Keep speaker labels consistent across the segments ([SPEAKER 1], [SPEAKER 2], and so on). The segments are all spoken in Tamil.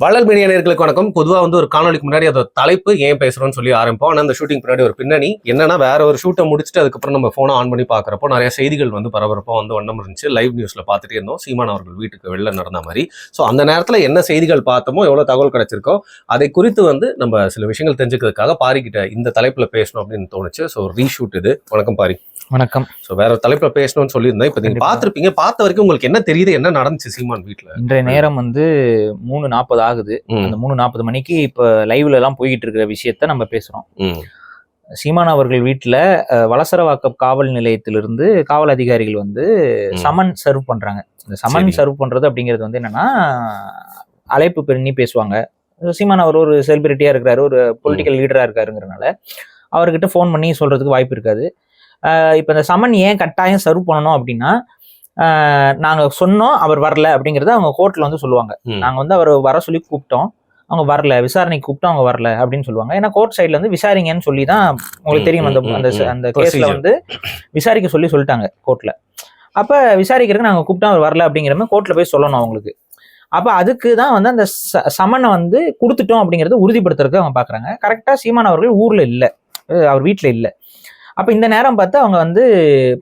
[SPEAKER 1] வள்ளல் மீடியா நேயர்களுக்கு வணக்கம். பொதுவா ஒரு காணொலிக்கு முன்னாடி அதோட தலைப்பு ஏன் பேசுறோம்னு சொல்லி ஆரம்பிப்போம். ஆனா அந்த ஷூட்டிங் முன்னாடி ஒரு பின்னணி என்னன்னா, வேற ஒரு ஷூட்டை முடிச்சுட்டு அதுக்கப்புறம் நம்ம போனை ஆன் பண்ணி பாக்குறப்போ நிறைய செய்திகள் பரபரப்பா வண்ணம் இருந்துச்சு. லைவ் நியூஸ்ல பார்த்துட்டே இருந்தோம், சீமான் அவர்கள் வீட்டுக்கு வெளில நடந்த மாதிரி. ஸோ அந்த நேரத்துல என்ன செய்திகள் பார்த்தோமோ, எவ்வளவு தகவல் கிடைச்சிருக்கோ அதை குறித்து நம்ம சில விஷயங்கள் தெரிஞ்சுக்கிறதுக்காக பாரிக்கிட்ட இந்த தலைப்புல பேசணும் அப்படின்னு தோணுச்சு. ஸோ ரீஷூட் இது. வணக்கம் பாரி.
[SPEAKER 2] வணக்கம்.
[SPEAKER 1] ஸோ வேற தலைப்புல பேசணும்னு சொல்லியிருந்தேன். இப்போ நீங்க பார்த்திருப்பீங்க, பார்த்த வரைக்கும் உங்களுக்கு என்ன தெரியுது, என்ன நடந்துச்சு சீமான் வீட்டுல?
[SPEAKER 2] இன்றைய நேரம் 3:40 ஆகுது. அந்த 3:40 மணிக்கு இப்ப லைவ்ல எல்லாம் போய்கிட்டு இருக்கிற விஷயத்த நம்ம பேசுறோம். சீமான் அவர்கள் வீட்டுல வலசரவாக்கம் காவல் நிலையத்திலிருந்து காவல் அதிகாரிகள் சமன் சர்வ் பண்றாங்க. இந்த சமன் சர்வ் பண்றது அப்படிங்கிறது என்னன்னா, அழைப்பு பண்ணி பேசுவாங்க. சீமான் அவர் ஒரு செலிபிரிட்டியா இருக்கிறாரு, ஒரு பொலிட்டிக்கல் லீடரா இருக்காருங்கிறனால அவர்கிட்ட ஃபோன் பண்ணி சொல்றதுக்கு வாய்ப்பு இருக்காது. இப்போ இந்த சமன் ஏன் கட்டாயம் சர்வ் பண்ணணும் அப்படின்னா, நாங்கள் சொன்னோம் அவர் வரல அப்படிங்கிறத அவங்க கோர்ட்ல சொல்லுவாங்க. நாங்கள் அவர் வர சொல்லி கூப்பிட்டோம், அவங்க வரல, விசாரணைக்கு கூப்பிட்டோம், அவங்க வரல அப்படின்னு சொல்லுவாங்க. ஏன்னா கோர்ட் சைட்ல விசாரிங்கன்னு சொல்லி தான் உங்களுக்கு தெரியும், அந்த கேஸ்ல விசாரிக்க சொல்லிட்டாங்க கோர்ட்ல. அப்ப விசாரிக்கிறதுக்கு நாங்கள் கூப்பிட்டோம், அவர் வரல அப்படிங்கிற மாதிரி கோர்ட்ல போய் சொல்லணும் அவங்களுக்கு. அப்ப அதுக்கு தான் அந்த சமனை கொடுத்துட்டோம் அப்படிங்கறத உறுதிப்படுத்துறதுக்கு அவங்க பாக்குறாங்க. கரெக்டா சீமான் அவர்கள் ஊர்ல இல்லை, அவர் வீட்டுல இல்லை. அப்ப இந்த நேரம் பார்த்து அவங்க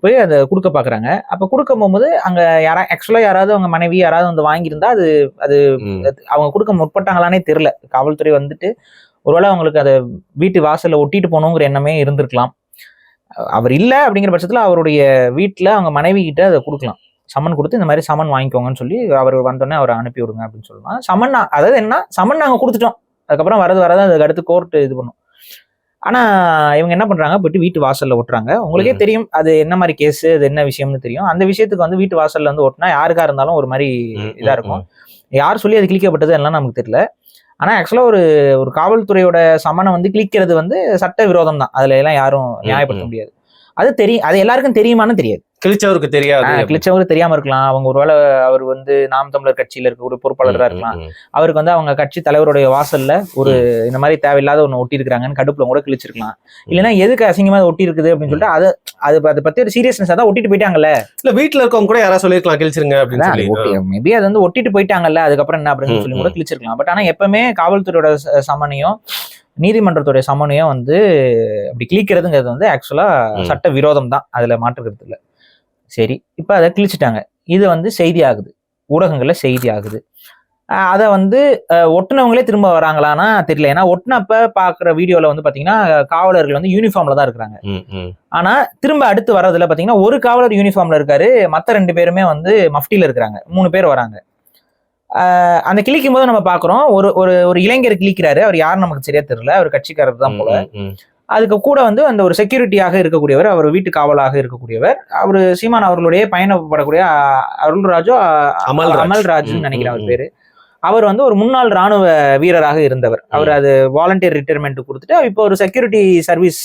[SPEAKER 2] போய் அதை கொடுக்க பாக்குறாங்க. அப்ப கொடுக்க போகும்போது அங்க யாராவது அவங்க மனைவி யாராவது வாங்கியிருந்தா அது அவங்க கொடுக்க முற்பட்டாங்களானே தெரியல. காவல்துறை ஒருவேளை அவங்களுக்கு அதை வீட்டு வாசல்ல ஒட்டிட்டு போகணுங்கிற எண்ணமே இருந்திருக்கலாம். அவர் இல்லை அப்படிங்கிற பட்சத்துல அவருடைய வீட்டுல அவங்க மனைவி கிட்ட அதை கொடுக்கலாம், சமன் கொடுத்து இந்த மாதிரி சமன் வாங்கிக்கோங்கன்னு சொல்லி அவர் வந்தோடனே அவரை அனுப்பி விடுங்க அப்படின்னு சொல்லலாம். சமன் அதாவது என்ன, சமன் நாங்க கொடுத்துட்டோம், அதுக்கப்புறம் வராது அதுக்கு அடுத்து கோர்ட் இது பண்ணும். ஆனா இவங்க என்ன பண்றாங்க, போயிட்டு வீட்டு வாசல்ல ஒட்டுறாங்க. உங்களுக்கே தெரியும் அது என்ன மாதிரி கேஸ், அது என்ன விஷயம்னு தெரியும். அந்த விஷயத்துக்கு வீட்டு வாசல்ல ஒட்டினா யாருக்கா இருந்தாலும் ஒரு மாதிரி இதா இருக்கும். யார் சொல்லி அது கிளிக்கப்பட்டது எல்லாம் நமக்கு தெரியல. ஆனா ஆக்சுவலா ஒரு காவல்துறையோட சமனை கிளிக்கிறது சட்ட விரோதம் தான். அதுல எல்லாம் யாரும் நியாயப்படுத்த முடியாது. அது தெரியும், அது எல்லாருக்கும் தெரியுமான்னு தெரியாது.
[SPEAKER 1] கிழிச்சவருக்கு தெரியாது,
[SPEAKER 2] கிழிச்சவருக்கு தெரியாம இருக்கலாம். அவங்க ஒருவேளை அவர் நாம் தமிழர் கட்சியில இருக்க ஒரு பொறுப்பாளராக இருக்கலாம். அவருக்கு அவங்க கட்சி தலைவருடைய வாசல்ல ஒரு இந்த மாதிரி தேவையில்லாத ஒண்ணு ஒட்டி இருக்கிறாங்கன்னு கடுப்புல கூட கிழிச்சிருக்கலாம். இல்லைன்னா எதுக்கு அசிங்கமா ஒட்டி இருக்குது அப்படின்னு சொல்லிட்டு அதை பத்தி ஒரு சீரியஸ்னஸ் தான் ஒட்டிட்டு போயிட்டாங்கல்ல. இல்ல
[SPEAKER 1] வீட்டுல இருக்கவங்க கூட யாராவது சொல்லிருக்கலாம் கிழிச்சிருங்க அப்படின்னு.
[SPEAKER 2] மேபி அது ஒட்டிட்டு போயிட்டாங்கல்ல, அதுக்கப்புறம் என்ன அப்படின்னு சொல்லி கூட கிழிச்சிருக்கலாம். பட் ஆனா எப்பவுமே காவல்துறையோட சமனையும் நீதிமன்றத்துடைய சமனையும் அப்படி கிழிக்கிறதுங்கிறது ஆக்சுவலா சட்ட விரோதம் தான், அதுல மாற்றுக்கிறது இல்லை. சரி, இப்ப அதை கிழிச்சிட்டாங்க. இது செய்தி ஆகுது, ஊடகங்கள்ல செய்தி ஆகுது. அதை ஒட்டுனவங்களே திரும்ப வராங்களான்னா தெரியல. ஏன்னா ஒட்டுனப்ப பாக்குற வீடியோல பாத்தீங்கன்னா காவலர்கள் யூனிஃபார்ம்ல தான் இருக்கிறாங்க. ஆனா திரும்ப அடுத்து வர்றதுல பாத்தீங்கன்னா ஒரு காவலர் யூனிஃபார்ம்ல இருக்காரு, மத்த 2 பேருமே மஃப்டில இருக்கிறாங்க. 3 பேர் வராங்க. அந்த கிழிக்கும் போது நம்ம பாக்குறோம், ஒரு இளைஞர் கிழிக்கிறாரு. அவர் யாரும் நமக்கு சரியா தெரியல, அவர் கட்சிக்காரர் தான் போல. அதுக்கு கூட அந்த ஒரு செக்யூரிட்டியாக இருக்கக்கூடியவர், அவர் வீட்டு காவலாக இருக்கக்கூடியவர், அவர் சீமான் அவர்களுடைய பயணப்படக்கூடிய அமல்ராஜ்னு நினைக்கிறேன் அவர் பேரு. அவர் ஒரு முன்னாள் ராணுவ வீரராக இருந்தவர். அவர் அது வாலண்டியர் ரிட்டையர்மெண்ட் கொடுத்துட்டு இப்போ ஒரு செக்யூரிட்டி சர்வீஸ்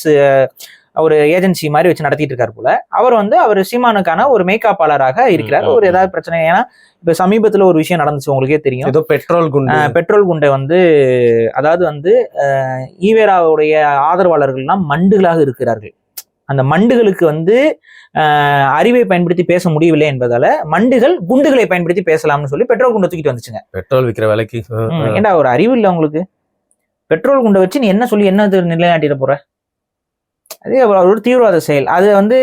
[SPEAKER 2] ஒரு ஏஜென்சி மாதிரி வச்சு நடத்திட்டு இருக்காரு போல. அவர் சீமானுக்கான ஒரு மேக்காப்பாளராக இருக்கிறார். ஒரு ஏதாவது பிரச்சனை, ஏன்னா இப்ப சமீபத்துல ஒரு விஷயம் நடந்துச்சு, உங்களுக்கே தெரியும்.
[SPEAKER 1] ஏதோ பெட்ரோல் குண்டை
[SPEAKER 2] அதாவது ஈவேராவுடைய ஆதரவாளர்கள்லாம் மண்டுகளாக இருக்கிறார்கள். அந்த மண்டுகளுக்கு அறிவை பயன்படுத்தி பேச முடியவில்லை என்பதால மண்டுகள் குண்டுகளை பயன்படுத்தி பேசலாம்னு சொல்லி பெட்ரோல் குண்டை தூக்கிட்டு வந்துச்சுங்க.
[SPEAKER 1] பெட்ரோல் விற்கிற வேலைக்கு
[SPEAKER 2] ஏண்டா ஒரு அறிவு இல்லை உங்களுக்கு? பெட்ரோல் குண்டை வச்சு நீ என்ன சொல்லி என்ன நிலைநாட்டிட போற? அது ஒரு தீவிரவாத செயல். அது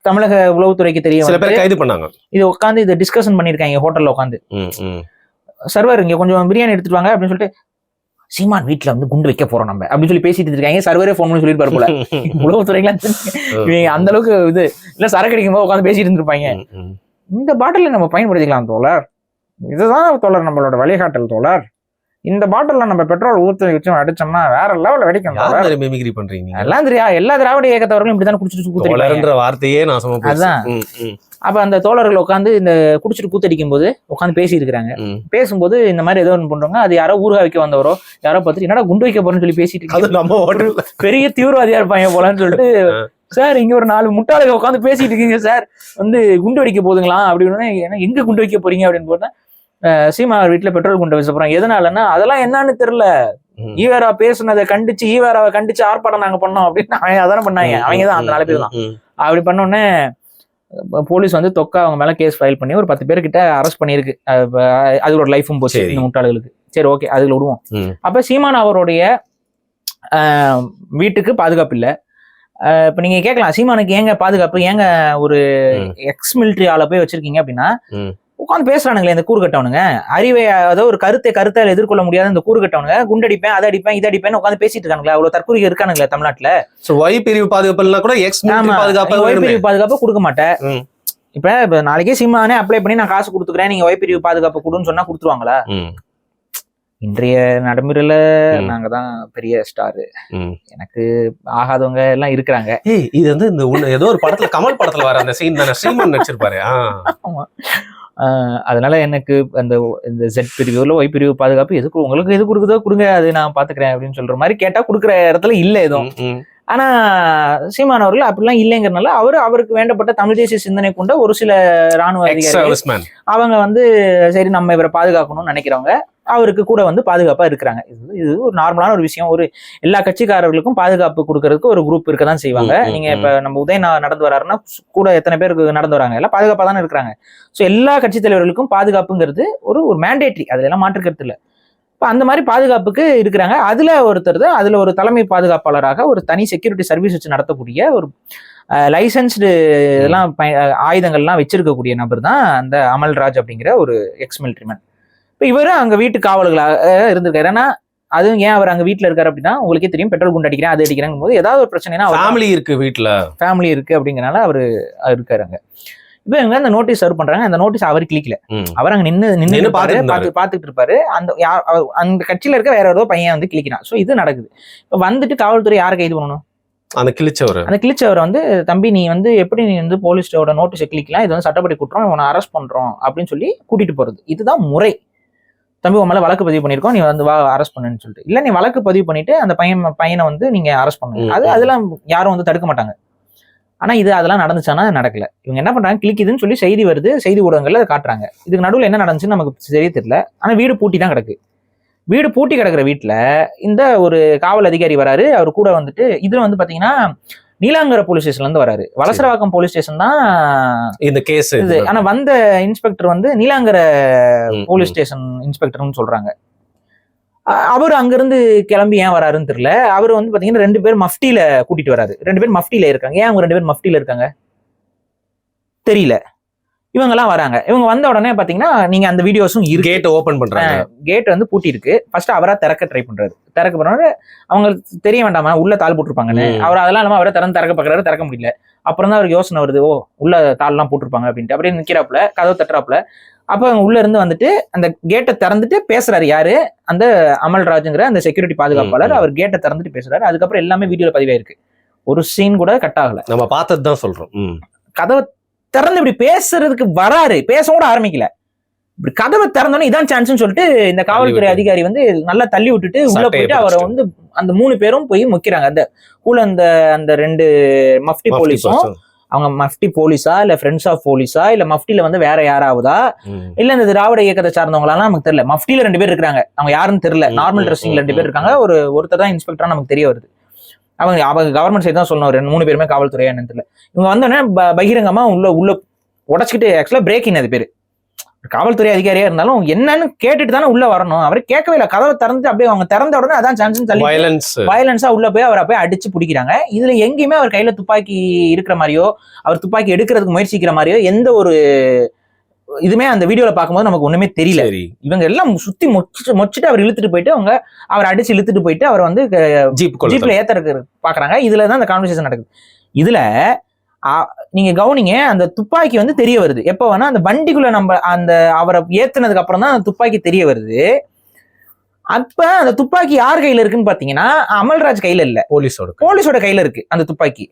[SPEAKER 2] தமிழக உளவுத்துறைக்கு தெரியும்.
[SPEAKER 1] சில பேர் கைது பண்ணாங்க.
[SPEAKER 2] இது உட்காந்து இதை டிஸ்கஷன் பண்ணிருக்காங்க ஹோட்டல்ல உட்காந்து. சர்வர் இங்க கொஞ்சம் பிரியாணி எடுத்துட்டு வாங்க அப்படின்னு சொல்லிட்டு, சீமான் வீட்டுல குண்டு வைக்க போறோம் நம்ம அப்படின்னு சொல்லி பேசிட்டு இருக்காங்க. சர்வரே போன் பண்ணி சொல்லிட்டு போல. உளவுத்துறைலாம் அந்த அளவுக்கு இது இல்ல, சரக்கு அடிக்கும் போது உட்காந்து பேசிட்டு இருந்திருப்பாங்க. இந்த பாட்டில நம்ம பயன்படுத்திக்கலாம் தோழர், இதுதான் தோழர் நம்மளோட வழிகாட்டல் தோழர். இந்த பாட்டில நம்ம பெட்ரோல் ஊற்றி வச்சு அடிச்சோம்னா வேற லெவல்ல வெடிக்கும்.
[SPEAKER 1] மிமிக்ரி பண்றீங்க
[SPEAKER 2] எல்லாம் தெரியா, எல்லா திராவிட இயக்கத்தவர்களும் இப்படிதான் குடிச்சிட்டு
[SPEAKER 1] கூத்தடிக்கிற வார்த்தையே நாசமா போச்சு.
[SPEAKER 2] அதுதான். அப்ப அந்த தோழர்கள் உட்காந்து இந்த குடிச்சிட்டு கூத்தடிக்கும் போது உட்காந்து பேசி இருக்கிறாங்க. பேசும்போது இந்த மாதிரி ஏதோ ஒன்று பண்றாங்க. அது யாரோ ஊருகா வைக்க வந்தவரோ யாரோ பார்த்துட்டு என்னடா குண்டு வைக்க போறேன்னு சொல்லி பேசிட்டு இருக்காங்க. பெரிய தீவிரவாதியா இருப்பாங்க போலன்னு சொல்லிட்டு, சார் இங்க ஒரு 4 முட்டாளுங்க உட்காந்து பேசிட்டு இருக்கீங்க சார், குண்டு வைக்க போதுங்களா அப்படின்னு. எங்க குண்டு வைக்க போறீங்க அப்படின்னு போட்டா, சீமான் வீட்டுல பெட்ரோல் குண்டை வச்ச போறாங்க. எதனாலன்னா அதெல்லாம் என்னன்னு தெரியல, ஈவேரா பேசுனதை கண்டிச்சு ஈவேராவை கண்டிச்சு ஆர்ப்பாட்டம் நாங்க பண்ணோம் அப்படின்னு அதான பண்ணாங்க. அவங்கதான் அந்த 4 பேர் தான். அப்படி பண்ணோடனே போலீஸ் தொக்கா அவங்க மேல கேஸ் ஃபைல் பண்ணி ஒரு 10 பேர்கிட்ட அரெஸ்ட் பண்ணிருக்கு. அது ஒரு லைஃபும் போச்சு இந்த முட்டாளுகளுக்கு. சரி ஓகே அதுல விடுவோம். அப்ப சீமான் அவருடைய வீட்டுக்கு பாதுகாப்பு இல்லை. இப்ப நீங்க கேட்கலாம் சீமானுக்கு ஏங்க பாதுகாப்பு, ஏங்க ஒரு எக்ஸ் மிலிட்ரி ஆளை போய் வச்சிருக்கீங்க அப்படின்னா, உட்காந்து பேசுறானுங்களே இந்த கூறு கட்டவனுங்க, அறிவை அதாவது ஒரு கருத்தால் எதிர்கொள்ள முடியாத இந்த கூறு கட்டவனுங்க, குண்டடிப்பேன் அதை அடிப்பேன் இதை அடிப்பேன் உட்காந்து பேசிட்டு இருக்கானுங்களா, அவ்வளவு தற்கொலை இருக்கானுங்களா தமிழ்நாட்டுல.
[SPEAKER 1] ஒய் பிரிவு பாதுகாப்பு கூட எக்ஸ் பாதுகாப்பு,
[SPEAKER 2] ஒய் பிரிவு பாதுகாப்பு கொடுக்க மாட்டேன். இப்ப நாளைக்கே சீமானே அப்ளை பண்ணி நான் காசு கொடுத்துக்கிறேன் நீங்க ஒய் பிரிவு பாதுகாப்பு கொடுன்னு சொன்னா கொடுத்துருவாங்களா? இன்றைய நடைமுறையில நாங்க தான் பெரிய ஸ்டாரு, எனக்கு ஆகாதவங்க எல்லாம் இருக்கிறாங்க.
[SPEAKER 1] இது வந்து இந்த ஏதோ ஒரு படத்துல கமல் படத்துல வர அந்த சீன் தானே சீமான் நடிச்சிருப்பாரு.
[SPEAKER 2] அதனால எனக்கு அந்த இந்த Z பிரிவுல ஒய் பிரிவு பாதுகாப்பு எதுக்கு உங்களுக்கு எது கொடுக்குதோ கொடுங்க, அது நான் பாத்துக்கிறேன் அப்படின்னு சொல்ற மாதிரி கேட்டா கொடுக்குற இடத்துல இல்ல எதுவும். ஆனா சீமான் அவர்கள் அப்படிலாம் இல்லைங்கிறதுனால அவருக்கு வேண்டப்பட்ட தமிழ் தேசிய சிந்தனை கொண்ட ஒரு சில ராணுவ அதிகாரிகள் அவங்க வந்து சரி நம்ம இவரை பாதுகாக்கணும்னு நினைக்கிறவங்க அவருக்கு கூட வந்து பாதுகாப்பா இருக்கிறாங்க. இது ஒரு நார்மலான ஒரு விஷயம். ஒரு எல்லா கட்சிக்காரர்களுக்கும் பாதுகாப்பு கொடுக்கறதுக்கு ஒரு குரூப் இருக்க தான் செய்வாங்க. நீங்க இப்ப நம்ம உதய நடந்து வராருன்னா கூட எத்தனை பேருக்கு நடந்து வராங்க, எல்லாம் பாதுகாப்பா தானே இருக்கிறாங்க. ஸோ எல்லா கட்சி தலைவர்களுக்கும் பாதுகாப்புங்கிறது ஒரு மேண்டேட்ரி, அதுல எல்லாம் மாற்றுக்கிறது இல்லை. இப்போ அந்த மாதிரி பாதுகாப்புக்கு இருக்கிறாங்க. அதுல ஒருத்தர் தான், அதுல ஒரு தலைமை பாதுகாப்பாளராக ஒரு தனி செக்யூரிட்டி சர்வீஸ் வச்சு நடத்தக்கூடிய ஒரு லைசன்ஸ்டு இதெல்லாம் ஆயுதங்கள்லாம் வச்சிருக்கக்கூடிய நபர் தான் அந்த அமல்ராஜ் அப்படிங்கிற ஒரு எக்ஸ் மிலிட்ரிமேன். இப்போ இவரும் அங்க வீட்டு காவல்களாக இருந்திருக்காரு. ஏன்னா அதுவும் ஏன் அவர் அங்க வீட்டுல இருக்காரு அப்படின்னா உங்களுக்கே தெரியும், பெட்ரோல் குண்டு அடிக்கிறேன் அது அடிக்கிறேங்கும் போது ஏதாவது ஒரு பிரச்சனைனா
[SPEAKER 1] ஃபேமிலி இருக்கு, வீட்டுல ஃபேமிலி
[SPEAKER 2] இருக்கு அப்படிங்கறனால அவரு இருக்காரு அங்க. இப்ப இவங்க அந்த நோட்டீஸ் சர்வ் பண்றாங்க, அந்த நோட்டீஸ் அவர் கிளிக்கல, அவர் அங்க நின்று பாத்துட்டு இருப்பாரு. அந்த கட்சியில இருக்க வேற ஏதோ பையன் வந்து கிளிக்கிறான். சோ இது நடக்குது. இப்ப வந்துட்டு காவல்துறை யாரை கைது பண்ணணும்? அந்த கிழிச்சவரை வந்து தம்பி நீ வந்து எப்படி நீ வந்து போலீஸோட நோட்டீஸை கிளிக்கலாம், இது வந்து சட்டப்படி குற்றம், உன்னை அரெஸ்ட் பண்றோம் அப்படின்னு சொல்லி கூட்டிட்டு போறது. இதுதான் முறை. தம்பி உன் மேல வழக்கு பதிவு பண்ணிருக்கோம், நீ வந்து வா அரெஸ்ட் பண்ணுன்னு சொல்லிட்டு. இல்ல நீ வழக்கு பதிவு பண்ணிட்டு அந்த பையனை வந்து நீங்க அரெஸ்ட் பண்ணுங்க, அதெல்லாம் யாரும் வந்து தடுக்க மாட்டாங்க. ஆனா இது அதெல்லாம் நடந்துச்சானா நடக்கல. இவங்க என்ன பண்றாங்க, கிளிக்குதுன்னு சொல்லி செய்தி வருது, செய்தி ஊடகங்கள்ல அதை காட்டுறாங்க. இதுக்கு நடுவில் என்ன நடந்துச்சுன்னு நமக்கு சரியே தெரியல. ஆனா வீடு பூட்டி தான் கிடக்கு. வீடு பூட்டி கிடக்குற வீட்டுல இந்த ஒரு காவல் அதிகாரி வராரு. அவர் கூட வந்துட்டு இதுல வந்து பாத்தீங்கன்னா நீலாங்கரை போலீஸ் ஸ்டேஷன்ல இருந்து வராரு. வலசரவாக்கம் போலீஸ் ஸ்டேஷன் தான்
[SPEAKER 1] இந்த கேஸ்.
[SPEAKER 2] ஆனா வந்த இன்ஸ்பெக்டர் வந்து நீலாங்கரை போலீஸ் ஸ்டேஷன் இன்ஸ்பெக்டர்னு சொல்றாங்க. அவர் அங்கிருந்து கிளம்பி ஏன் வராருன்னு தெரியல. அவர் வந்து பாத்தீங்கன்னா 2 பேர் மஃப்டியில கூட்டிட்டு வராரு. 2 பேர் மஃப்டியில இருக்காங்க. ஏன் அவங்க 2 பேர் மஃப்டியில இருக்காங்க தெரியல. இவங்க எல்லாம் வராங்க. இவங்க வந்த உடனே பாத்தீங்கன்னா நீங்க அந்த வீடியோஸும் இருக்கு.
[SPEAKER 1] கேட் ஓபன் பண்றாங்க.
[SPEAKER 2] கேட் வந்து பூட்டி இருக்கு. ஃபர்ஸ்ட் அவரா திறக்க ட்ரை பண்றாரு. திறக்க போறாரு, அவங்களுக்கு தெரிய வேண்டாமா உள்ள தாள் போட்டிருப்பாங்கன்னு. அவர் அதெல்லாம் இல்லாம அவரை திறக்க பாக்குறாரு, திறக்க முடியல. அப்புறம் தான் அவருக்கு யோசனை வருது, ஓ உள்ள தாள் எல்லாம் போட்டிருப்பாங்க அப்படின்ட்டு. அப்படியே நிக்கிறாப்புல, கதவு தட்டுறாப்புல. அப்ப அவங்க உள்ள இருந்து வந்துட்டு அந்த கேட்டை திறந்துட்டு பேசுறாரு. யாரு? அந்த அமல்ராஜுங்கிற அந்த செக்யூரிட்டி பாதுகாப்பாளர். அவர் கேட்டை திறந்துட்டு பேசுறாரு. அதுக்கப்புறம் எல்லாமே வீடியோல பதிவாயிருக்கு. ஒரு சீன் கூட கட் ஆகல.
[SPEAKER 1] நம்ம பார்த்ததுதான் சொல்றோம்.
[SPEAKER 2] கதவை திறந்து இப்படி பேசுறதுக்கு வராரு, பேச கூட ஆரம்பிக்கல. இப்படி கதவை திறந்தோன்னே இதான் சான்ஸ்னு சொல்லிட்டு இந்த காவல்துறை அதிகாரி வந்து நல்லா தள்ளி விட்டுட்டு உள்ள போயிட்டு அவரை வந்து அந்த 3 பேரும் போய் முக்கிறாங்க. அந்த கூட அந்த 2 மஃப்டி போலீஸும், அவங்க மஃப்டி போலீஸா இல்ல ஃப்ரெண்ட்ஸ் ஆஃப் போலீஸா இல்ல மஃப்டில வந்து வேற யாராவதா இல்ல இந்த திராவிட இயக்கத்தை சார்ந்தவங்களாம் நமக்கு தெரியல. மஃப்டில 2 பேர் இருக்காங்க, அவங்க யாருன்னு தெரியல. நார்மல் ட்ரெஸ்ஸிங்ல 2 பேர் இருக்காங்க. ஒருத்தர் தான் இன்ஸ்பெக்டரா நமக்கு தெரிய வருது. அவங்க கவர்மெண்ட் சைடு தான் சொல்லணும். 3 பேருமே காவல்துறையா தெரியல. இவங்க வந்தோடனே பகிரங்கமா உள்ள உடச்சிக்கிட்டு, ஆக்சுவலா பிரேக்கிங் அது பேரு. காவல்துறை அதிகாரியா இருந்தாலும் என்னன்னு கேட்டுட்டு தானே உள்ள வரணும். அவரு கேட்கவே இல்லை. கதவை திறந்து அப்படியே அவங்க திறந்த உடனே அதான் சான்ஸ் சொல்லி வயலன்ஸா உள்ள போய் அவரை போய் அடிச்சு பிடிக்கிறாங்க. இதுல எங்கேயுமே அவர் கையில துப்பாக்கி இருக்கிற மாதிரியோ அவர் துப்பாக்கி எடுக்கிறதுக்கு முயற்சிக்கிற மாதிரியோ எந்த ஒரு இதுமே அந்த வீடியோல பார்க்கும்போது நமக்கு ஒண்ணுமே தெரியல. இவங்க எல்லாம் சுத்தி மொச்சிட்டு அவர் இழுத்துட்டு போயிட்டு அவர் அடிச்சு இழுத்துட்டு போயிட்டு அவர் வந்து ஜீப்ல ஏத்தறதுக்கு பாக்குறாங்க. இதுலதான் அந்த கான்வர்சேஷன் நடக்குது. இதுல நீங்க கவனிங்க, அந்த துப்பாக்கி வந்து தெரிய வருது எப்ப வேணா, அந்த வண்டிக்குள்ள நம்ம அந்த அவரை ஏத்துனதுக்கு அப்புறம் தான் அந்த துப்பாக்கி தெரிய வருது. அப்ப அந்த துப்பாக்கி யார் கையில இருக்குன்னு பாத்தீங்கன்னா அமல்ராஜ் கையில இல்ல, போலீஸோட கையில இருக்கு அந்த துப்பாக்கி.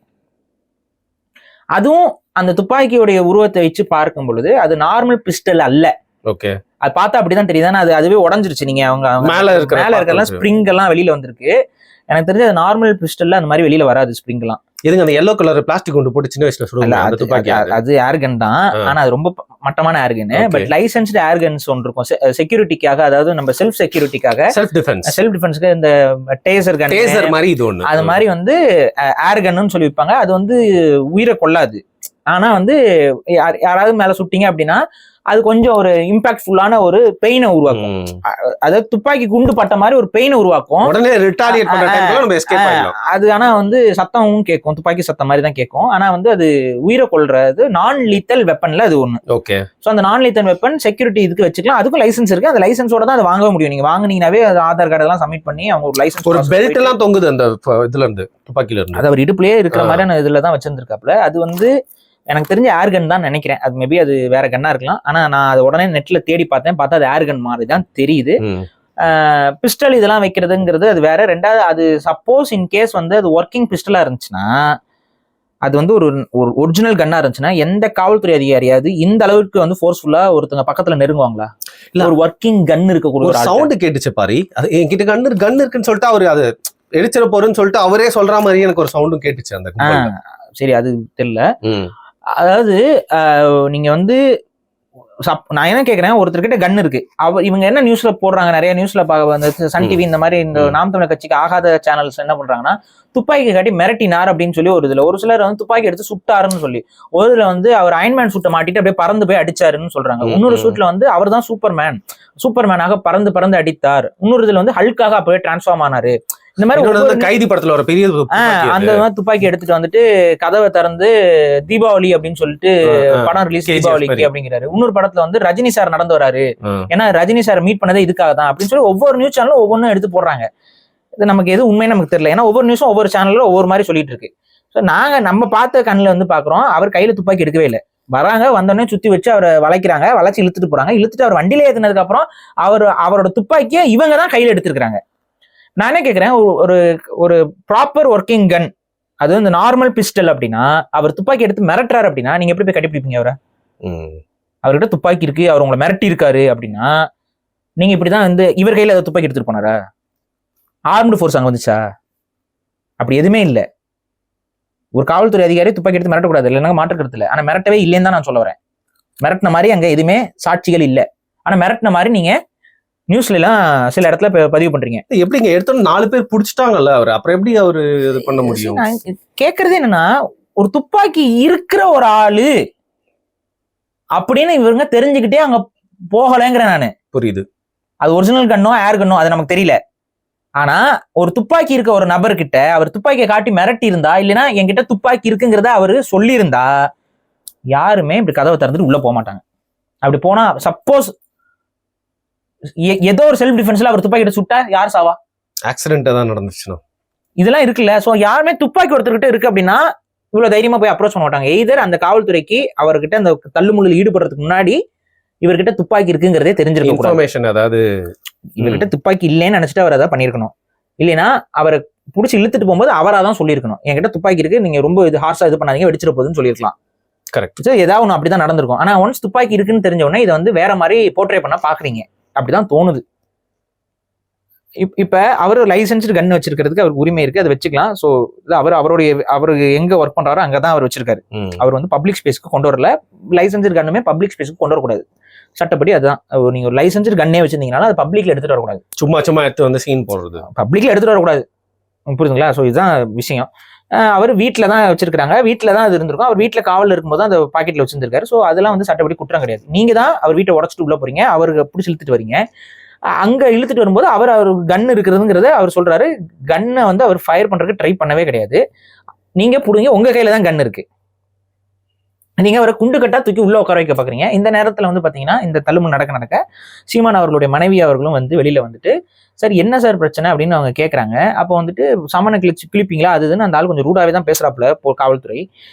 [SPEAKER 2] அதுவும் அந்த துப்பாக்கியோடைய உருவத்தை வச்சு பார்க்கும் பொழுது அது நார்மல் பிஸ்டல் அல்ல. ஓகே, அது பார்த்தா அப்படிதான் தெரியுது. அதுவே உடஞ்சிருச்சு. நீங்க அவங்க மேல இருக்கலாம் ஸ்ப்ரிங் எல்லாம் வெளியில வந்திருக்கு. எனக்கு தெரிஞ்சு அது நார்மல் பிஸ்டல்ல அந்த மாதிரி வெளியில வராது ஸ்ப்ரிங் எல்லாம். இதுங்க அந்த yellow கலர் பிளாஸ்டிக் கொண்டு போட்டு சின்ன வயசுல சொல்லுவாங்க அந்த துப்பாக்கி. அது ஏர்கன் தான், ஆனா அது ரொம்ப மட்டமான ஏர்கன். பட் லைசென்ஸ்டு ஏர்கன்ஸ் ஒன்று இருக்கும் செக்யூரிட்டிக்காக, அதாவது நம்ம செல்ஃப் செக்யூரிட்டிக்காக, செல்ஃப் டிஃபென்ஸ்க்கு இந்த டேசர் கன், டேசர் மாதிரி இது ஒண்ணு, அது மாதிரி வந்து ஏர்கன்னு சொல்லி வைப்பாங்க. அது வந்து உயிரை கொள்ளாது. ஆனா வந்து யாராவது மேல சுட்டீங்க அப்படின்னா அது கொஞ்சம் ஒரு இம்பாக்ட்ஃபுல்லான ஒரு பெயினை உருவாக்கும். அதாவது துப்பாக்கி குண்டு பட்ட மாதிரி ஒரு பெயினை உருவாக்கும்.
[SPEAKER 1] உடனே ரிட்டாலியேட் பண்ற டைம்ல நம்ம எஸ்கேப் ஆயிடலாம்.
[SPEAKER 2] அது ஆனா வந்து சத்தமும் கேட்கும், துப்பாக்கி சத்தம் மாதிரி தான் கேட்கும். ஆனா வந்து அது உயிரை கொல்றது நான் லீத்தல் வெப்பன்ல அது ஒண்ணு.
[SPEAKER 1] ஓகே.
[SPEAKER 2] சோ அந்த நான் லீத்தல் வெப்பன் செக்யூரிட்டி இதுக்கு வச்சுக்கலாம். அதுக்கும் லைசன்ஸ் இருக்கு. அந்த லைசன்ஸோட தான் அதை வாங்க முடியும். நீங்க வாங்குனீங்கன்னாவே அது ஆதார் கார்டு எல்லாம் சப்மிட் பண்ணி அவங்க ஒரு லைசன்ஸ்,
[SPEAKER 1] ஒரு பெல்ட் எல்லாம் தொங்குது அந்த இதுல இருந்து, துப்பாக்கில இருந்து.
[SPEAKER 2] அது அவர் இடுப்புலயே இருக்கிற மாதிரியான இதுல தான் வச்சிருந்திருக்காப்ல. அது வந்து எனக்கு தெரிஞ்ச ஏர்கன் தான் நினைக்கிறேன். அது மேபி அது வேற கன்னா இருக்கலாம். ஆனா நான் அது உடனே நெட்ல தேடி பார்த்தா அது ஏர்கன் மாதிரி தான் தெரியுது. பிஸ்டல் இதெல்லாம் வைக்கிறதுங்கிறது அது வேற. ரெண்டாவது அது சப்போஸ் இன் கேஸ் வந்து அது ஒர்க்கிங் பிஸ்டலா இருந்துச்சுன்னா, அது வந்து ஒரு ஒரிஜினல் கன்னா இருந்துச்சுன்னா எந்த காவல்துறை அதிகாரியாவது இந்த அளவுக்கு வந்து ஃபோர்ஸ்ஃபுல்லா ஒருத்தங்க பக்கத்துல நெருங்குவாங்களா? இல்ல ஒரு ஒர்க்கிங் கன் இருக்கக்கூடிய
[SPEAKER 1] ஒரு சவுண்ட் கேட்டுச்சு பாரு, அது என்கிட்ட கன் இருக்குன்னு சொல்லிட்டு அவரு அது எடுத்துட போறேன்னு சொல்லிட்டு அவரே சொல்ற மாதிரி எனக்கு ஒரு சவுண்டும் கேட்டுச்சு அந்த.
[SPEAKER 2] சரி, அது தெரியல. அதாவது நீங்க வந்து நான் என்ன கேக்குறேன், ஒருத்தர்கிட்ட கன் இருக்கு, இவங்க என்ன நியூஸ்ல போடுறாங்க, நிறைய நியூஸ்ல சன் டிவி இந்த மாதிரி இந்த நாம் தமிழர் கட்சிக்கு ஆகாத சேனல்ஸ் என்ன பண்றாங்கன்னா, துப்பாக்கி காட்டி மிரட்டினார் அப்படின்னு சொல்லி ஒரு இதுல ஒரு சிலர் வந்து துப்பாக்கி எடுத்து சுட்டாருன்னு சொல்லி, ஒரு இதுல வந்து அவர் அயன்மேன் சூட்டை மாட்டிட்டு அப்படியே பறந்து போய் அடிச்சாருன்னு சொல்றாங்க. இன்னொரு ஷூட்ல வந்து அவர் தான் சூப்பர்மேனாக பறந்து அடித்தார். இன்னொரு இதுல வந்து ஹல்காக அப்பவே டிரான்ஸ்ஃபார்ம் ஆனாரு. இந்த மாதிரி
[SPEAKER 1] கைதி படத்துல ஒரு பெரிய
[SPEAKER 2] அந்த துப்பாக்கி எடுத்துட்டு வந்துட்டு கதவை திறந்து தீபாவளி அப்படின்னு சொல்லிட்டு படம் ரிலீஸ் தீபாவளிக்கு அப்படிங்கிறாரு. இன்னொரு படத்துல வந்து ரஜினி சார் நடந்து வராரு, ஏன்னா ரஜினி சார் மீட் பண்ணதே இதுக்காக தான் அப்படின்னு சொல்லி ஒவ்வொரு நியூஸ் சேனலும் ஒவ்வொன்றும் எடுத்து போடுறாங்க. இது நமக்கு எது உண்மைன்னு நமக்கு தெரியல, ஏன்னா ஒவ்வொரு நியூஸும் ஒவ்வொரு சேனல்ல ஒவ்வொரு மாதிரி சொல்லிட்டு இருக்கு. ஸோ நம்ம பார்த்த கண்ணில் வந்து பாக்குறோம், அவர் கையில துப்பாக்கி எடுக்கவே இல்லை. வராங்க, வந்தோடனே சுத்தி வச்சு அவரை வளைச்சு இழுத்துட்டு போறாங்க. இழுத்துட்டு அவர் வண்டியில ஏத்தினதுக்கு அப்புறம் அவரோட துப்பாக்கியை இவங்க தான் கையில எடுத்திருக்காங்க. நானே கேட்கிறேன், ஒரு ப்ராப்பர் ஒர்க்கிங் கன், அது வந்து நார்மல் பிஸ்டல் அப்படின்னா, அவர் துப்பாக்கி எடுத்து மிரட்டுறாரு அப்படின்னா நீங்க எப்படி போய் கண்டுபிடிப்பீங்க அவரை? அவர்கிட்ட துப்பாக்கி இருக்கு, அவர் உங்களை மிரட்டி இருக்காரு அப்படின்னா நீங்க இப்படிதான் வந்து இவர் கையில அதை துப்பாக்கி எடுத்துட்டு போனாரா? ஆர்ம்டு ஃபோர்ஸ் அங்க வந்துச்சா? அப்படி எதுவுமே இல்லை. ஒரு காவல்துறை அதிகாரி துப்பாக்கி எடுத்து மிரட்டக்கூடாது, இல்லைன்னா மாற்றுக்கிறது இல்லை. ஆனா மிரட்டவே இல்லைன்னு தான் நான் சொல்ல வரேன். மிரட்டின மாதிரி அங்க எதுவுமே சாட்சிகள் இல்லை. ஆனா மிரட்டின மாதிரி நீங்க நியூஸ்ல எல்லாம் சில இடத்துல பதிவு பண்றீங்க.
[SPEAKER 1] எப்படிங்க எடுத்தோம் 4 பேர் புடிச்சிட்டாங்கல்ல அவர், அப்புறம் எப்படி அவரு இது பண்ண முடியும்?
[SPEAKER 2] கேக்குறது என்னன்னா, ஒரு துப்பாக்கி இருக்கிற ஒரு ஆளு அப்படின்னு இவங்க தெரிஞ்சுக்கிட்டே அங்க போகலங்கிறேன் நானு.
[SPEAKER 1] புரியுது.
[SPEAKER 2] அது ஒரிஜினல் கன்னோ ஏர் கன்னோ அது நமக்கு தெரியல. ஆனா ஒரு துப்பாக்கி இருக்க ஒரு நபர்கிட்ட அவர் துப்பாக்கியை காட்டி மிரட்டி இருந்தா, இல்லைன்னா என்கிட்ட துப்பாக்கி இருக்குங்கிறத அவரு சொல்லி இருந்தா யாருமே இப்படி கதவை திறந்துட்டு உள்ள போக மாட்டாங்க. அப்படி போனா சப்போஸ் ஏதோ ஒரு செல்ஃப் டிஃபென்ஸ்ல அவர் துப்பாக்கி சுட்டா யார் சாவா?
[SPEAKER 1] ஆக்சிடென்ட் தான் நடந்துச்சுன்னா
[SPEAKER 2] இதெல்லாம் இருக்குல்ல. சோ யாருமே துப்பாக்கி ஒருத்தர்கிட்ட இருக்கு அப்படின்னா இவ்வளவு தைரியமா போய் அப்ரோச் பண்ண மாட்டாங்க. எய்தர் அந்த காவல்துறைக்கு அவர்கிட்ட அந்த தள்ளுமுள்ளில் ஈடுபடுறதுக்கு முன்னாடி இவர்கிட்ட துப்பாக்கி இருக்குங்கிறதே தெரிஞ்சிருக்கும். இன்ஃபர்மேஷன்,
[SPEAKER 1] அதாவது
[SPEAKER 2] இவர்கிட்ட துப்பாக்கி இல்லைன்னு நினைச்சிட்டு அவர் அதை பண்ணிருக்கணும். இல்லைன்னா அவரை புடிச்சு இழுத்துட்டு போகும்போது அவரா தான் சொல்லியிருக்கணும், என்கிட்ட துப்பாக்கி இருக்கு, நீங்க ரொம்ப இது ஹார்ஷா இது பண்ணாதீங்க, வெடிச்சிட போகுதுன்னு சொல்லியிருக்கலாம். கரெக்ட். ஏதாவது ஒன்று அப்படிதான் நடந்திருக்கும். ஆனா ஒன்ஸ் துப்பாக்கி இருக்குன்னு தெரிஞ்ச உடனே இதை வந்து வேற மாதிரி போர்ட்ரே பண்ண பாக்குறீங்க, அப்படிதான் தோணுது. இப்ப அவரு லைசன்ஸ்டு கன் வச்சிருக்கிறதுக்கு அவருக்கு உரிமை இருக்கு, அதை வச்சுக்கலாம். சோ அவரு எங்க ஒர்க் பண்றாரோ அங்கதான் அவர் வச்சிருக்காரு. அவர் வந்து பப்ளிக் ஸ்பேஸ்க்கு கொண்டு வரல. லைசன்ஸ்டு கன்னுமே பப்ளிக் ஸ்பேஸ்க்கு கொண்டு வரக்கூடாது, சட்டப்படி அதுதான். நீங்க ஒரு லைசன்ஸ்டு கன்னே வச்சிருந்தீங்கன்னா அது பப்ளிக்ல எடுத்துட்டு வரக்கூடாது.
[SPEAKER 1] சும்மா எடுத்து வந்து சீன் போடுறது
[SPEAKER 2] பப்ளிக்ல எடுத்துட்டு வரக்கூடாது, புரியுதுங்களா? ஸோ இதுதான் விஷயம். அவர் வீட்டில் தான் வச்சிருக்காங்க, வீட்டில் தான் அது இருந்திருக்கும். அவர் வீட்டில் காவல் இருக்கும்போது அந்த பாக்கெட்ல வச்சிருந்திருக்காரு. ஸோ அதெல்லாம் வந்து சட்டப்படி குற்றம் கிடையாது. நீங்க தான் அவர் வீட்டை உடச்சிட்டு உள்ள போறீங்க, அவருக்கு பிடிச்சி இழுத்துட்டு வரீங்க. அங்க இழுத்துட்டு வரும்போது அவர் கன் இருக்கிறதுங்கிறத அவர் சொல்றாரு. கன்னை வந்து அவர் ஃபயர் பண்றதுக்கு ட்ரை பண்ணவே கிடையாது. நீங்க புடுங்க, உங்க கையில தான் கன் இருக்கு. நீங்க அவரை குண்டு கட்டா தூக்கி உள்ள உட்கார வைக்க பாக்குறீங்க. இந்த நேரத்துல வந்து பாத்தீங்கன்னா இந்த தள்ளுமுள் நடக்க சீமான் அவர்களுடைய மனைவி அவர்களும் வந்து வெளியில வந்துட்டு, சார் என்ன சார் பிரச்சனை அப்படின்னு அவங்க கேட்கறாங்க. அப்போ வந்துட்டு சமனை கிளிப்பீங்களா அதுன்னு அந்த ஆள் கொஞ்சம் ரூடாவே தான் பேசுறாப்புல காவல்துறை.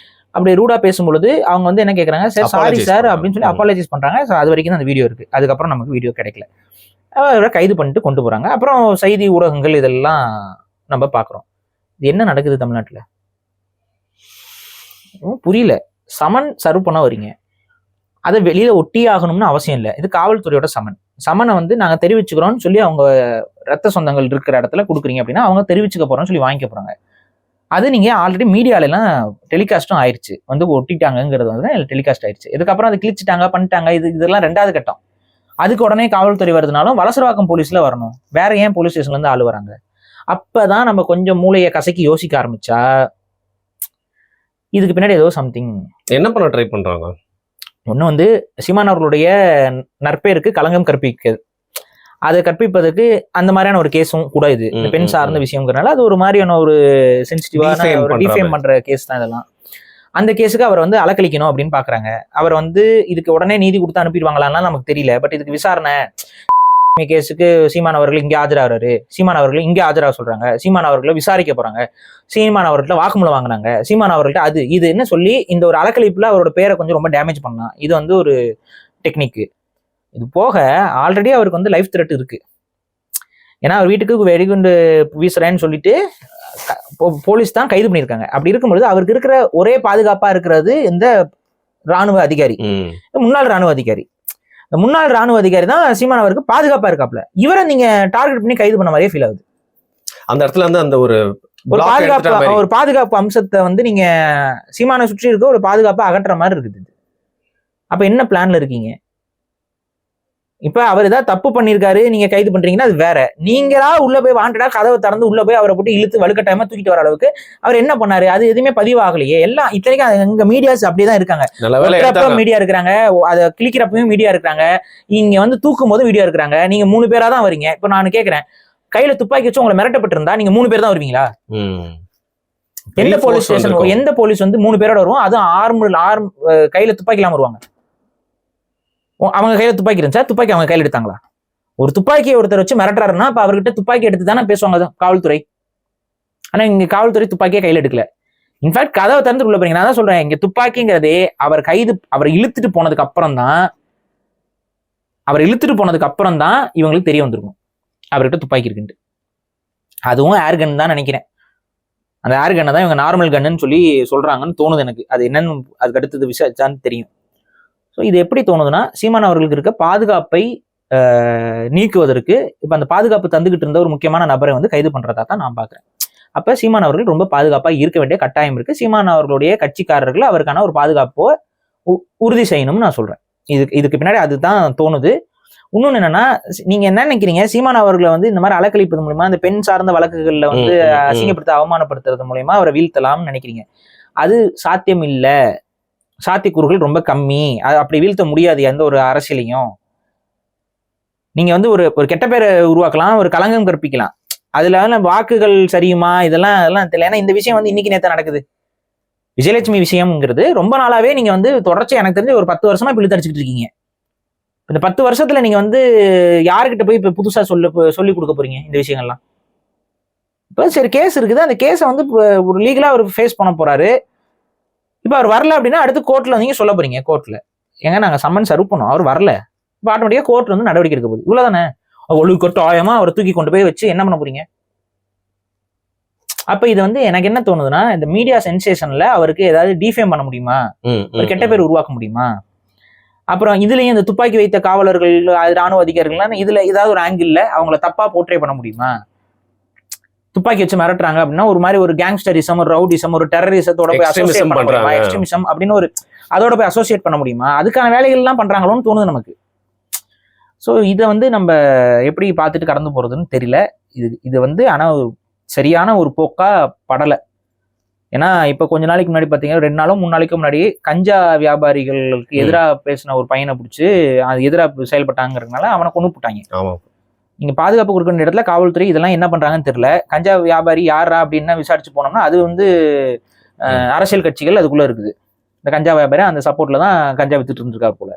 [SPEAKER 2] அப்படி ரூடா பேசும்பொழுது அவங்க வந்து என்ன கேட்கறாங்க, சார் சாரி சார் அப்படின்னு சொல்லி அப்பாலஜைஸ் பண்றாங்க. அது வரைக்கும் தான் அந்த வீடியோ இருக்கு. அதுக்கப்புறம் நமக்கு வீடியோ கிடைக்கல. அவரை கைது பண்ணிட்டு கொண்டு போறாங்க. அப்புறம் செய்தி ஊடகங்கள் இதெல்லாம் நம்ம பாக்குறோம். இது என்ன நடக்குது தமிழ்நாட்டுல புரியல. சமன் சர்வ் பண்ண வரீங்க, அதை வெளியில ஒட்டி ஆகணும்னு அவசியம் இல்லை. இது காவல்துறையோட சமனை வந்து நாங்க தெரிவிச்சுக்கிறோம்னு சொல்லி அவங்க ரத்த சொந்தங்கள் இருக்கிற இடத்துல கொடுக்குறீங்க அப்படின்னா அவங்க தெரிவிச்சுக்க போறோம்னு சொல்லி வாங்கிக்க போறாங்க. அது நீங்க ஆல்ரெடி மீடியால எல்லாம் டெலிகாஸ்டும் ஆயிடுச்சு, வந்து ஒட்டிட்டாங்கிறது வந்து டெலிகாஸ்ட் ஆயிடுச்சு. இதுக்கப்புறம் அதை கிழிச்சிட்டாங்க பண்ணிட்டாங்க, இதெல்லாம் 2வது கட்டம். அதுக்கு உடனே காவல்துறை வருதுனாலும் வலசரவாக்கம் போலீஸ்ல வரணும், வேற ஏன் போலீஸ் ஸ்டேஷன்ல இருந்து ஆளு வராங்க? அப்பதான் நம்ம கொஞ்சம் மூளையை கசக்கி யோசிக்க ஆரம்பிச்சா இதுக்கு பின்னாடி ஏதோ சம்திங்.
[SPEAKER 1] என்ன பண்ண ட்ரை பண்றாங்க?
[SPEAKER 2] ஒண்ணு வந்து சீமான் அவர்களுடைய நற்பெயருக்கு களங்கம் கற்பிக்கிறது, அதை கற்பிப்பதற்கு அந்த மாதிரியான ஒரு கேஸும் கூட இது. இந்த பெண் சார்ந்த விஷயம்ங்கிறனால அது ஒரு மாதிரியான ஒரு சென்சிட்டிவான ஒரு டிஃபேம் பண்ற கேஸ் தான் இதெல்லாம். அந்த கேஸுக்கு அவர் வந்து அலக்களிக்கணும் அப்படின்னு பாக்குறாங்க. அவர் வந்து இதுக்கு உடனே நீதி கொடுத்து அனுப்பிடுவாங்களான்னா நமக்கு தெரியல. பட் இதுக்கு விசாரணை கேஸுக்கு சீமான் அவர்கள் இங்கே ஆஜராகிறாரு, சீமான் அவர்கள் இங்கே ஆஜராக சொல்றாங்க, சீமான் அவர்களை விசாரிக்க போறாங்க, சீமான் அவர்கள்ட்ட வாக்குமூலம் வாங்கினாங்க, சீமான் அவர்கள்ட்ட அது இது என்ன சொல்லி இந்த ஒரு அலக்களிப்புல அவரோட பேரை கொஞ்சம் ரொம்ப டேமேஜ் பண்ணலாம். இது வந்து ஒரு டெக்னிக்கு. இது போக ஆல்ரெடி அவருக்கு வந்து லைஃப் த்ரெட் இருக்கு. ஏன்னா அவர் வீட்டுக்கு வெடிகுண்டு வீசுறேன்னு சொல்லிட்டு போலீஸ் தான் கைது பண்ணியிருக்காங்க. அப்படி இருக்கும்பொழுது அவருக்கு இருக்கிற ஒரே பாதுகாப்பா இருக்கிறது இந்த ராணுவ அதிகாரி, முன்னாள் ராணுவ அதிகாரி. இந்த முன்னாள் ராணுவ அதிகாரி தான் சீமான் அவருக்கு பாதுகாப்பா இருக்காப்ல. இவரை நீங்க டார்கெட் பண்ணி கைது பண்ண மாதிரியே ஃபீல் ஆகுது.
[SPEAKER 1] அந்த இடத்துல வந்து அந்த ஒரு
[SPEAKER 2] பாதுகாப்பு அம்சத்தை வந்து நீங்க சீமானை சுற்றி இருக்க ஒரு பாதுகாப்பை அகற்ற மாதிரி இருக்குது. அப்ப என்ன பிளான்ல இருக்கீங்க? இப்ப அவர் ஏதாவது தப்பு பண்ணிருக்காரு, நீங்க கைது பண்றீங்கன்னா அது வேற. நீங்களா உள்ள போய் வாண்டடா கதவை திறந்து உள்ள போய் அவரை போட்டு இழுத்து வலுக்கட்டாயமா தூக்கிட்டு வர அளவுக்கு அவர் என்ன பண்ணாரு? அது எதுவுமே பதிவாகலையே. எல்லாம் இத்தனைக்கும் எங்க மீடியாஸ் அப்படிதான் இருக்காங்க. மீடியா இருக்கிறாங்க, அதை கிளிக்கிறப்பவும் மீடியா இருக்கிறாங்க, இங்க வந்து தூக்கும் போது வீடியோ இருக்கிறாங்க. நீங்க 3 பேரா தான் வரீங்க. இப்ப நான் கேட்கிறேன், கையில துப்பாக்கி வச்சு உங்களை மிரட்டப்பட்டு இருந்தா நீங்க 3 பேர் தான் வருவீங்களா? எந்த போலீஸ் ஸ்டேஷன், எந்த போலீஸ் வந்து 3 பேரோட வருவோம்? அதுவும் ஆர்ம் கையில துப்பாக்கி இல்லாம வருவாங்க. அவங்க கையில துப்பாக்கி இருந்துச்சா? துப்பாக்கி அவங்க கையில எடுத்தாங்களா? ஒரு துப்பாக்கியை ஒருத்தர் வச்சு மிரட்டுறாருன்னா அப்ப அவர்கிட்ட துப்பாக்கி எடுத்து தானே பேசுவாங்க காவல்துறை. ஆனா இங்க காவல்துறை துப்பாக்கியே கையில எடுக்கல. இன்ஃபேக்ட் கதவை திறந்து உள்ள போறீங்க. நான் தான் சொல்றேன், இங்க துப்பாக்கிங்கிறதே அவர் இழுத்துட்டு போனதுக்கு அப்புறம் தான் இவங்களுக்கு தெரிய வந்திருக்கும் அவர்கிட்ட துப்பாக்கி இருக்குன்ட்டு. அதுவும் ஏர்கன் தான் நினைக்கிறேன். அந்த ஏர்கன்னை தான் இவங்க நார்மல் கன்னு சொல்லி சொல்றாங்கன்னு தோணுது எனக்கு. அது என்னன்னு அதுக்கு அடுத்தது விசாரிச்சான்னு தெரியும். ஸோ இது எப்படி தோணுதுன்னா, சீமான் அவர்களுக்கு இருக்க பாதுகாப்பை நீக்குவதற்கு இப்போ அந்த பாதுகாப்பு தந்துகிட்டு இருந்த ஒரு முக்கியமான நபரை வந்து கைது பண்றதா தான் நான் பாக்குறேன். அப்ப சீமான் அவர்கள் ரொம்ப பாதுகாப்பா இருக்க வேண்டிய கட்டாயம் இருக்கு. சீமான் அவர்களுடைய கட்சிக்காரர்கள் அவருக்கான ஒரு பாதுகாப்பை உறுதி செய்யணும்னு நான் சொல்றேன். இதுக்கு பின்னாடி அதுதான் தோணுது. இன்னொன்னு என்னன்னா, நீங்க என்ன நினைக்கிறீங்க, சீமான் அவர்களை வந்து இந்த மாதிரி அலக்களிப்பது மூலியமா, இந்த பெண் சார்ந்த வழக்குகள்ல வந்து அசிங்கப்படுத்த அவமானப்படுத்துறது மூலியமா அவரை வீழ்த்தலாம்னு நினைக்கிறீங்க. அது சாத்தியம் இல்ல. சாத்தியக்கூறுகள் ரொம்ப கம்மி. அப்படி வீழ்த்த முடியாது எந்த ஒரு அரசியலையும். நீங்க வந்து ஒரு கெட்ட பேரை உருவாக்கலாம், ஒரு களங்கம் கற்பிக்கலாம். அதுல வாக்குகள் சரியுமா இதெல்லாம் தெரியல. ஏன்னா இந்த விஷயம் வந்து இன்னைக்கு நேத்து நடக்குது. விஜயலட்சுமி விஷயம்ங்கிறது ரொம்ப நாளாவே நீங்க வந்து தொடர்ச்சி எனக்கு தெரிஞ்சு ஒரு 10 வருஷமா இப்ப இழுத்தடிச்சுட்டு இருக்கீங்க. இந்த 10 வருஷத்துல நீங்க வந்து யாருக்கிட்ட போய் இப்ப புதுசா சொல்லி கொடுக்க போறீங்க இந்த விஷயங்கள்லாம்? இப்ப சரி கேஸ் இருக்குது, அந்த கேஸை வந்து ஒரு லீகலா அவர் ஃபேஸ் பண்ண போறாரு. இப்ப அவர் வரல அப்படின்னா அடுத்து கோர்ட்ல நீங்க சொல்ல போறீங்க, கோர்ட்ல ஏங்க நாங்க சம்மன் சர்வ் பண்ணோம், அவர் வரல, இப்ப ஆட்டோமேட்டிக்கா கோர்ட் வந்து நடவடிக்கை எடுக்க போகுது. இவ்வளவுதானே. ஒழுக்கொட்டு ஆயமா அவரை தூக்கி கொண்டு போய் வச்சு என்ன பண்ண போறீங்க? அப்ப இது வந்து எனக்கு என்ன தோணுதுன்னா, இந்த மீடியா சென்சேஷன்ல அவருக்கு ஏதாவது டிஃபேம் பண்ண முடியுமா, ஒரு கெட்ட பேர் உருவாக்க முடியுமா? அப்புறம் இதுலயும் இந்த துப்பாக்கி வைத்த காவலர்கள், ராணுவ அதிகாரிகள் இதுல ஏதாவது ஒரு ஆங்கிள் அவங்கள தப்பா போர்ட்ரே பண்ண முடியுமா? துப்பாக்கி வச்சு மிரட்டுறாங்க அப்படின்னா ஒரு மாதிரி ஒரு கேங்ஸ்டரிசம், ஒரு ரவுடிசம், ஒரு டெரரிசத்தோட போய் அசோசியேட் பண்ண முடியுமா? எக்ஸ்ட்ரீமிசம் அப்படின்னு ஒரு அதோட போய் அசோசியேட் பண்ண முடியுமா? அதுக்கான வேலைகள் எல்லாம் பண்றாங்களோன்னு தோணுது நமக்கு. ஸோ இதை வந்து நம்ம எப்படி பார்த்துட்டு கடந்து போறதுன்னு தெரியல. இது வந்து ஆனா சரியான ஒரு போக்கா படலை. ஏன்னா இப்ப கொஞ்ச நாளைக்கு முன்னாடி பாத்தீங்கன்னா 2 நாளும் 3 நாளைக்கு முன்னாடி கஞ்சா வியாபாரிகளுக்கு எதிராக பேசின ஒரு பையனை பிடிச்சி அது எதிராக செயல்பட்டாங்கிறதுனால அவனை கொண்டு போட்டாங்க. நீங்க பாதுகாப்பு கொடுக்க வேண்டிய இடத்துல காவல்துறை இதெல்லாம் என்ன பண்றாங்கன்னு தெரியல. கஞ்சா வியாபாரி யாரா அப்படின்னு விசாரிச்சு போனோம்னா அது வந்து அரசியல் கட்சிகள் அதுக்குள்ள இருக்குது. இந்த கஞ்சா வியாபாரி அந்த சப்போர்ட்ல தான் கஞ்சா வித்துட்டு இருந்திருக்காரு போல.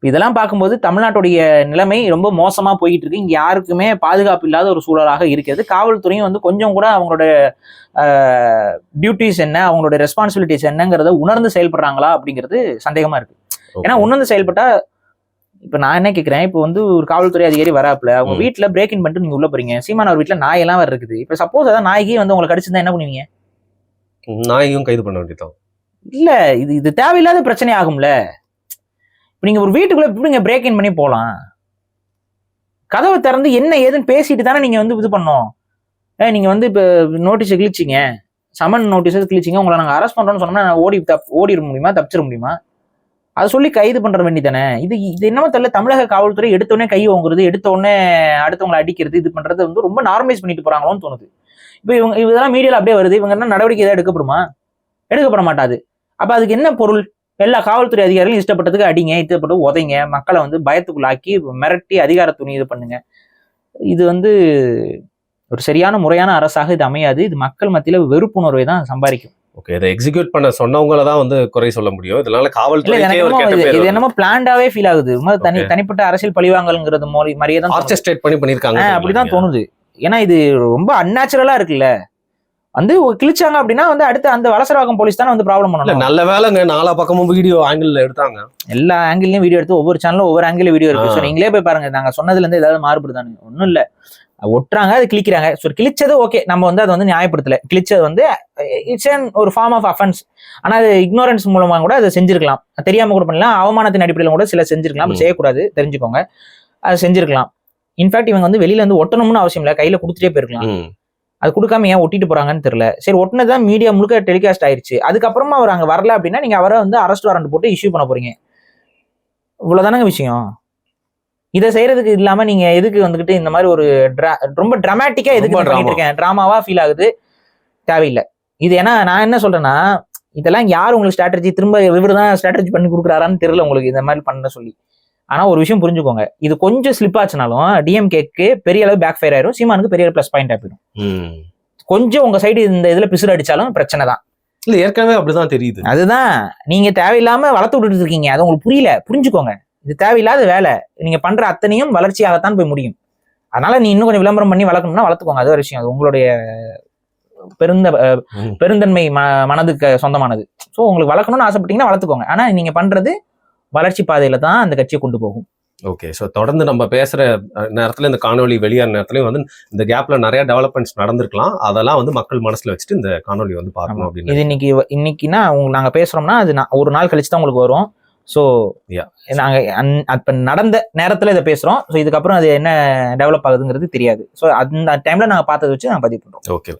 [SPEAKER 2] இதெல்லாம் பார்க்கும்போது தமிழ்நாட்டுடைய நிலைமை ரொம்ப மோசமா போயிட்டு இருக்கு. இங்க யாருக்குமே பாதுகாப்பு இல்லாத ஒரு சூழலாக இருக்கிறது. காவல்துறையும் வந்து கொஞ்சம் கூட அவங்களோட டியூட்டிஸ் என்ன, அவங்களோட ரெஸ்பான்சிபிலிட்டிஸ் என்னங்கிறத உணர்ந்து செயல்படுறாங்களா அப்படிங்கிறது சந்தேகமா இருக்கு. ஏன்னா உணர்ந்து செயல்பட்டா, இப்ப நான் என்ன கேட்கிறேன், இப்போ வந்து ஒரு காவல்துறை அதிகாரி வராப்புல, அவங்க வீட்டுல பிரேக் இன் பண்ணிட்டு நீங்க உள்ள போறீங்க. சீமான் அவர் வீட்டுல நாயெல்லாம் வேற இருக்குது. இப்ப சப்போஸ் அதான் நாய்க்கே வந்து உங்களை கடிச்சிருந்தா என்ன பண்ணுவீங்க?
[SPEAKER 1] நாயையும் கைது பண்ண வேண்டியதான்.
[SPEAKER 2] இல்ல இது தேவையில்லாத பிரச்சனை ஆகும்ல. இப்ப நீங்க ஒரு வீட்டுக்குள்ள எப்படிங்க பிரேக் இன் பண்ணி போலாம்? கதவை திறந்து என்ன ஏதுன்னு பேசிட்டு தானே நீங்க வந்து இது பண்ணோம். நீங்க வந்து இப்ப நோட்டீஸ் கிழிச்சிங்க, சமன் நோட்டீஸ் கிழிச்சிங்க, உங்களை நாங்க அரெஸ்ட் பண்றோம்னு சொன்னோம்னா ஓடிட முடியுமா, தப்பிச்சிட முடியுமா? அதை சொல்லி கைது பண்ற வேண்டிதானே. இது என்னமோ தெரியல, தமிழக காவல்துறை எடுத்தோடனே கை வாங்குறது, எடுத்தோடனே அடுத்தவங்களை அடிக்கிறது, இது பண்றது வந்து ரொம்ப நார்மலைஸ் பண்ணிட்டு போறாங்களோன்னு தோணுது. இப்ப இதெல்லாம் மீடியால அப்படியே வருது. இவங்க என்ன நடவடிக்கை ஏதாவது எடுக்கப்படுமா? எடுக்கப்பட மாட்டாது. அப்ப அதுக்கு என்ன பொருள்? எல்லா காவல்துறை அதிகாரிகளும் இஷ்டப்பட்டதுக்கு அடிங்க, இஷ்டப்பட்டு உதைங்க, மக்களை வந்து பயத்துக்குள்ளாக்கி மிரட்டி அதிகார துணி இது பண்ணுங்க. இது வந்து ஒரு சரியான முறையான அரசாக இது அமையாது. இது மக்கள் மத்தியில வெறுப்புணர்வை தான் சம்பாதிக்கும்.
[SPEAKER 1] ஓகே, இதை எக்ஸிக்யூட் பண்ண சொன்னவங்கள தான் வந்து குறை சொல்ல முடியும். இதனால காவல்துறை
[SPEAKER 2] இது என்னமோ பிளான்டாவே ஃபீல் ஆகுது. தனிப்பட்ட அரசியல் பழிவாங்கல்ங்கிறது மாதிரியே தான்
[SPEAKER 1] ஆர்கெஸ்ட்ரேட் பண்ணிருக்காங்க.
[SPEAKER 2] அப்படிதான் தோணுது. ஏன்னா இது ரொம்ப அன்நேச்சுரலா இருக்குல்ல. வந்து கிழிச்சாங்க அப்படின்னா வந்து அடுத்து அந்த வலசரவாக்கம் போலீஸ் தானே வந்து ப்ராப்ளம் பண்ணணும்.
[SPEAKER 1] நல்ல வேலைங்க, 4 பக்கமும் வீடியோ ஆங்கிள் எடுத்தாங்க.
[SPEAKER 2] எல்லா ஆங்கிள்லயும் வீடியோ எடுத்து ஒவ்வொரு சேனலும் ஒவ்வொரு ஆங்கிள் வீடியோ இருக்கு. ஸோ நீங்களே போய் பாருங்க. நாங்க சொன்னதுல இருந்து ஏதாவது மாறுபடுதானு ஒன்றும் இல்லை. ஒட்டுறாங்க, அது கிழிக்கிறாங்க. ஸோ கிழிச்சது ஓகே, நம்ம வந்து அதை வந்து நியாயப்படுத்தல. கிழிச்சது வந்து இட்ஸ் ஒரு ஃபார்ம் ஆஃப் அஃபென்ஸ். ஆனா அது இக்னோரன்ஸ் மூலமா கூட அதை செஞ்சிருக்கலாம், தெரியாம கூட பண்ணலாம், அவமானத்தின் அடிப்படையில் கூட சில செஞ்சிருக்கலாம். செய்யக்கூடாது, தெரிஞ்சுக்கோங்க. அது செஞ்சிருக்கலாம். இன்ஃபேக்ட் இவங்க வந்து வெளியில வந்து ஒட்டணும்னு அவசியம் இல்லை, கையில கொடுத்துட்டே போயிருக்கலாம். அது கொடுக்காம ஏன் ஒட்டிட்டு போறாங்கன்னு தெரியல. சரி, ஒட்டினதான் மீடியா முழுக்க டெலிகாஸ்ட் ஆயிருச்சு. அதுக்கப்புறமா அவர் அங்க வரல அப்படின்னா நீங்க அவரை வந்து அரெஸ்ட் வாரண்ட் போட்டு இஷ்யூ பண்ண போறீங்க. இவ்வளவுதானங்க விஷயம். இதை செய்யறதுக்கு இல்லாம நீங்க எதுக்கு வந்துகிட்டு இந்த மாதிரி ஒரு ரொம்ப டிராமாட்டிக்கா எதுக்கு பண்ணிட்டு இருக்கேன், டிராமாவா ஃபீல் ஆகுது, தேவையில்லை இது. ஏன்னா நான் என்ன சொல்றேன்னா, இதெல்லாம் யார் உங்களுக்கு ஸ்ட்ராட்டஜி திரும்ப இவர் தான் ஸ்ட்ராட்டஜி பண்ணி கொடுக்குறாரான்னு தெரியல உங்களுக்கு இந்த மாதிரி பண்ண சொல்லி. ஆனா ஒரு விஷயம் புரிஞ்சுக்கோங்க, இது கொஞ்சம் ஸ்லிப் ஆச்சுனாலும் டிஎம்கேக்கு பெரிய அளவு பேக் ஃபயர் ஆயிரும், சீமானுக்கு பெரிய பிளஸ் பாயிண்ட் ஆயிடும். கொஞ்சம் உங்க சைடு இந்த இதுல பிசுறு அடிச்சாலும் பிரச்சனை தான்.
[SPEAKER 1] இல்ல, ஏற்கனவே அப்படிதான் தெரியுது.
[SPEAKER 2] அதுதான் நீங்க தேவையில்லாம வளர்த்து விட்டுட்டு இருக்கீங்க. அது உங்களுக்கு புரியல, புரிஞ்சுக்கோங்க. இது தேவையில்லாத வேலை. நீங்க பண்ற அத்தனையும் வளர்ச்சியாகத்தான் போய் முடியும். அதனால நீ இன்னும் கொஞ்சம் விளம்பரம் பண்ணி வளர்க்கணும்னா வளர்த்துக்கோங்க. அது ஒரு விஷயம். அது உங்களுடைய பெருந்தன்மை மனதுக்கு சொந்தமானது. ஸோ உங்களுக்கு வளர்க்கணும்னு ஆசைப்பட்டீங்கன்னா வளர்த்துக்கோங்க. ஆனா நீங்க பண்றது வளர்ச்சி பாதையில தான் அந்த கட்சியை கொண்டு போகும்.
[SPEAKER 1] ஓகே, ஸோ தொடர்ந்து நம்ம பேசுற நேரத்துல இந்த காணொலி வெளியான நேரத்துலயும் வந்து இந்த கேப்ல நிறைய டெவலப்மெண்ட்ஸ் நடந்திருக்கலாம். அதெல்லாம் வந்து மக்கள் மனசுல வச்சுட்டு இந்த காணொலி வந்து பார்க்கணும் அப்படின்னு.
[SPEAKER 2] இது இன்னைக்குன்னா நாங்க பேசுறோம்னா அது ஒரு நாள் கழிச்சு தான் உங்களுக்கு வரும். ஸோ நாங்க அப்ப நடந்த நேரத்துல இதை பேசுறோம். ஸோ இதுக்கப்புறம் அது என்ன டெவலப் ஆகுதுங்கிறது தெரியாது. ஸோ அந்த டைம்ல நாங்க பார்த்ததை வச்சு நாங்க பதிவு பண்றோம்.
[SPEAKER 1] ஓகே.